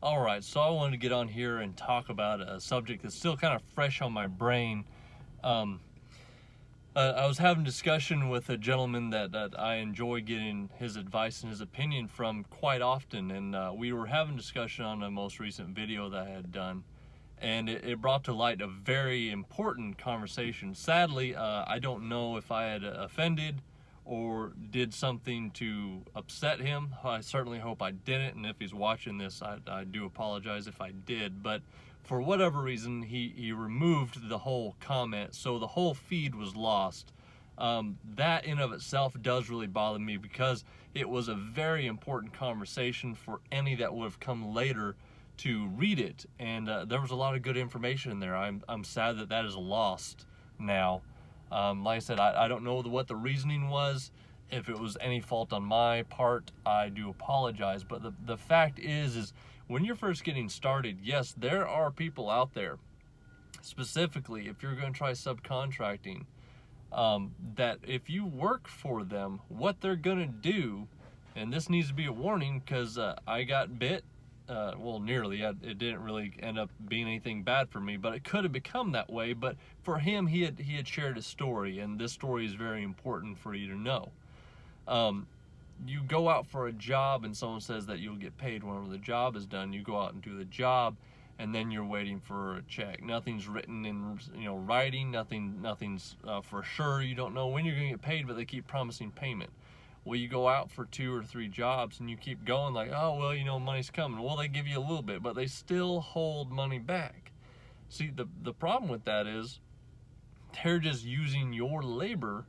All right, so I wanted to get on here and talk about a subject that's still kind of fresh on my brain. Um, I was having a discussion with a gentleman that I enjoy getting his advice and his opinion from quite often, and we were having a discussion on a most recent video that I had done, and it brought to light a very important conversation. Sadly, I don't know if I had offended or did something to upset him. I certainly hope I didn't, and if he's watching this, I do apologize if I did. But for whatever reason, he removed the whole comment, so the whole feed was lost. That in of itself does really bother me because it was a very important conversation for any that would have come later to read it, and there was a lot of good information in there. I'm sad that that is lost now. Like I said, I don't know what the reasoning was. If it was any fault on my part, I do apologize. But the fact is when you're first getting started, yes, there are people out there, specifically if you're going to try subcontracting, that if you work for them, what they're going to do, and this needs to be a warning because I got bit. Well, nearly. It didn't really end up being anything bad for me, but it could have become that way. But for him, he had shared a story, and this story is very important for you to know. You go out for a job, and someone says that you'll get paid whenever the job is done. You go out and do the job, and then you're waiting for a check. Nothing's written in writing. Nothing's for sure. You don't know when you're going to get paid, but they keep promising payment. Well, you go out for 2 or 3 jobs and you keep going like, oh, well, money's coming. Well, they give you a little bit, but they still hold money back. See, the problem with that is they're just using your labor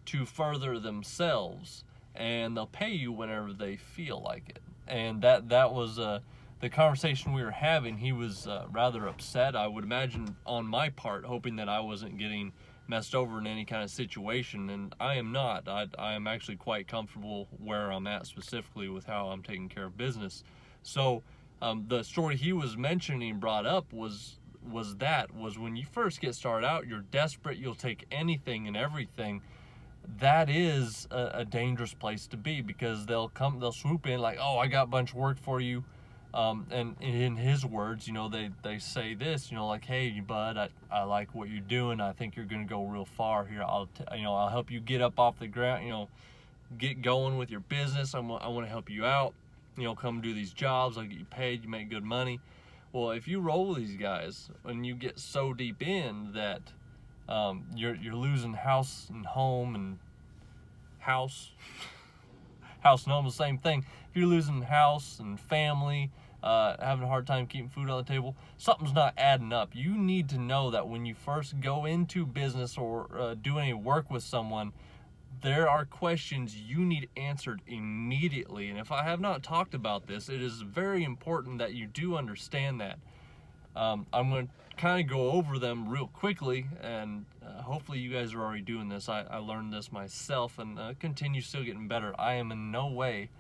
to further themselves, and they'll pay you whenever they feel like it. And that was the conversation we were having. He was rather upset, I would imagine, on my part, hoping that I wasn't getting messed over in any kind of situation, and I am not. I am actually quite comfortable where I'm at, specifically with how I'm taking care of business. So the story he was mentioning, brought up, was when you first get started out, you're desperate, you'll take anything and everything. That is a dangerous place to be, because they'll swoop in like, oh, I got a bunch of work for you. And in his words, they say this, like, hey, bud, I like what you're doing. I think you're going to go real far here. I'll help you get up off the ground, get going with your business. I want to help you out. Come do these jobs. I'll get you paid. You make good money. Well, if you roll with these guys and you get so deep in that you're losing house and home and house and home, the same thing. If you're losing house and family, having a hard time keeping food on the table, something's not adding up. You need to know that when you first go into business or do any work with someone, there are questions you need answered immediately. And if I have not talked about this, it is very important that you do understand that. I'm going to kind of go over them real quickly, and hopefully you guys are already doing this. I learned this myself and continue still getting better. I am in no way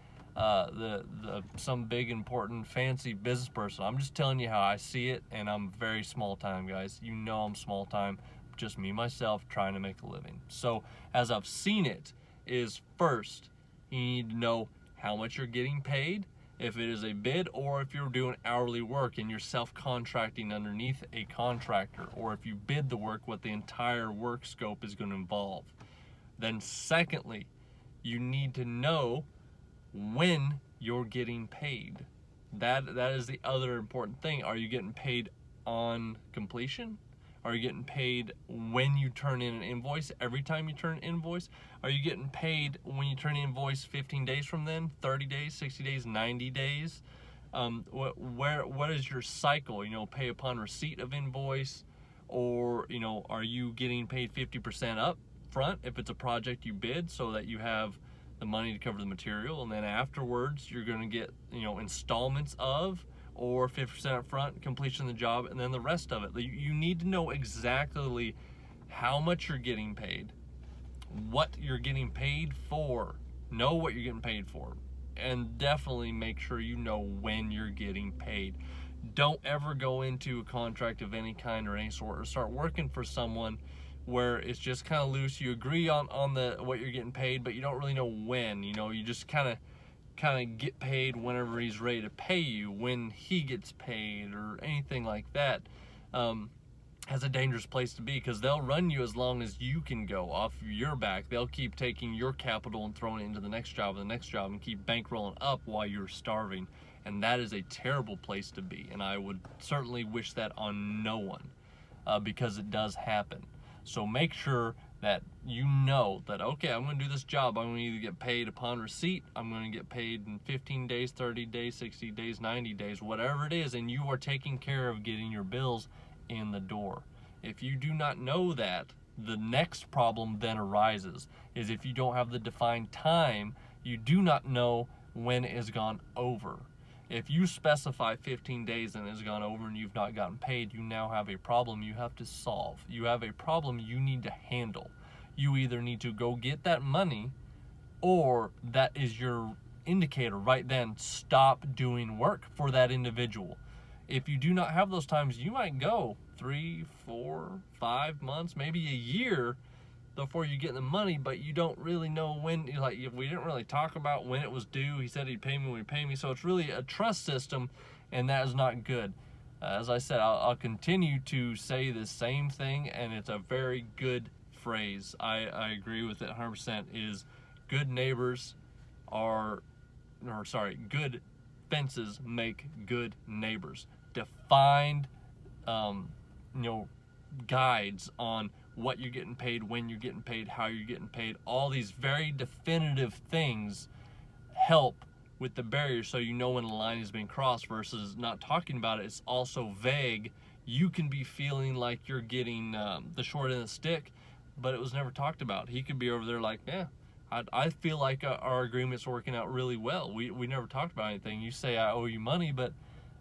some big, important, fancy business person. I'm just telling you how I see it, and I'm very small time, guys. I'm small time, just me, myself, trying to make a living. So as I've seen it, is first, you need to know how much you're getting paid, if it is a bid, or if you're doing hourly work and you're self-contracting underneath a contractor, or if you bid the work, what the entire work scope is going to involve. Then secondly, you need to know when you're getting paid. That is the other important thing. Are you getting paid on completion? Are you getting paid when you turn in an invoice, every time you turn an invoice? Are you getting paid when you turn an invoice 15 days from then, 30 days, 60 days, 90 days? What is your cycle? Pay upon receipt of invoice, or, are you getting paid 50% up front if it's a project you bid, so that you have the money to cover the material, and then afterwards you're going to get, installments of, or 50% up front, completion of the job, and then the rest of it. You need to know exactly how much you're getting paid, what you're getting paid for. Know what you're getting paid for, and definitely make sure you know when you're getting paid. Don't ever go into a contract of any kind or any sort, or start working for someone where it's just kind of loose. You agree on what you're getting paid, but you don't really know when. You just kind of kind of get paid whenever he's ready to pay you, when he gets paid or anything like that, has a dangerous place to be, because they'll run you as long as you can go off your back. They'll keep taking your capital and throwing it into the next job and the next job and keep bankrolling up while you're starving. And that is a terrible place to be. And I would certainly wish that on no one, because it does happen. So make sure that you know that, okay, I'm going to do this job. I'm going to either get paid upon receipt, I'm going to get paid in 15 days, 30 days, 60 days, 90 days, whatever it is, and you are taking care of getting your bills in the door. If you do not know that, the next problem then arises, is if you don't have the defined time, you do not know when it has gone over. If you specify 15 days and it has gone over and you've not gotten paid, you now have a problem you have to solve. You have a problem you need to handle. You either need to go get that money, or that is your indicator right then, stop doing work for that individual. If you do not have those times, you might go 3, 4, 5 months, maybe a year before you get the money, but you don't really know when. Like, we didn't really talk about when it was due. He said he'd pay me when he'd pay me. So it's really a trust system, and that is not good. As I said, I'll continue to say the same thing, and it's a very good phrase. I agree with it 100%, is good neighbors good fences make good neighbors. Defined, guides on what you're getting paid, when you're getting paid, how you're getting paid. All these very definitive things help with the barrier, so you know when a line has been crossed, versus not talking about it. It's also vague. You can be feeling like you're getting the short end of the stick, but it was never talked about. He could be over there like, yeah, I feel like our agreement's working out really well. We never talked about anything. You say I owe you money, but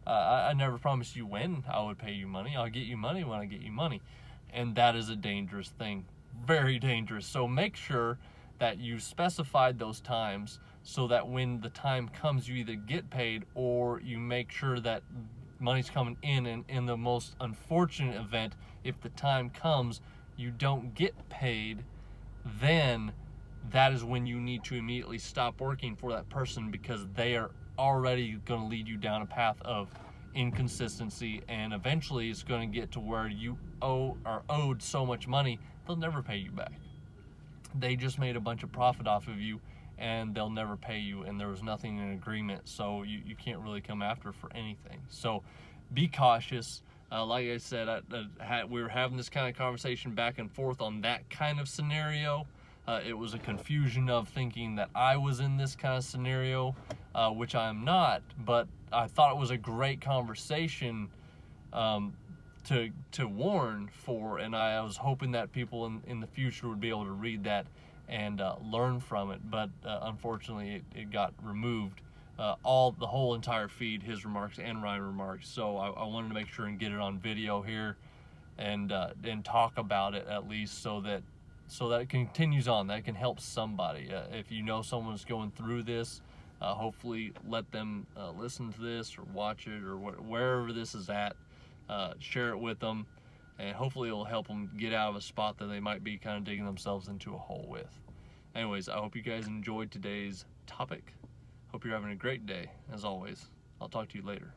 I never promised you when I would pay you money. I'll get you money when I get you money. And that is a dangerous thing, very dangerous. So make sure that you specified those times, so that when the time comes, you either get paid, or you make sure that money's coming in. And in the most unfortunate event, if the time comes, you don't get paid, then that is when you need to immediately stop working for that person, because they are already going to lead you down a path of inconsistency, and eventually it's going to get to where you owed so much money they'll never pay you back. They just made a bunch of profit off of you, and they'll never pay you, and there was nothing in agreement, so you can't really come after for anything. So be cautious. Like I said, we were having this kind of conversation back and forth on that kind of scenario. It was a confusion of thinking that I was in this kind of scenario, which I am not, but I thought it was a great conversation to warn for, and I was hoping that people in the future would be able to read that and learn from it, but unfortunately it got removed. The whole entire feed, his remarks and Ryan remarks. So I wanted to make sure and get it on video here and talk about it, at least, so that it continues on, that it can help somebody. If you know someone's going through this, hopefully let them listen to this or watch it, or wherever this is at. Share it with them, and hopefully it will help them get out of a spot that they might be kind of digging themselves into a hole with. Anyways, I hope you guys enjoyed today's topic. Hope you're having a great day. As always, I'll talk to you later.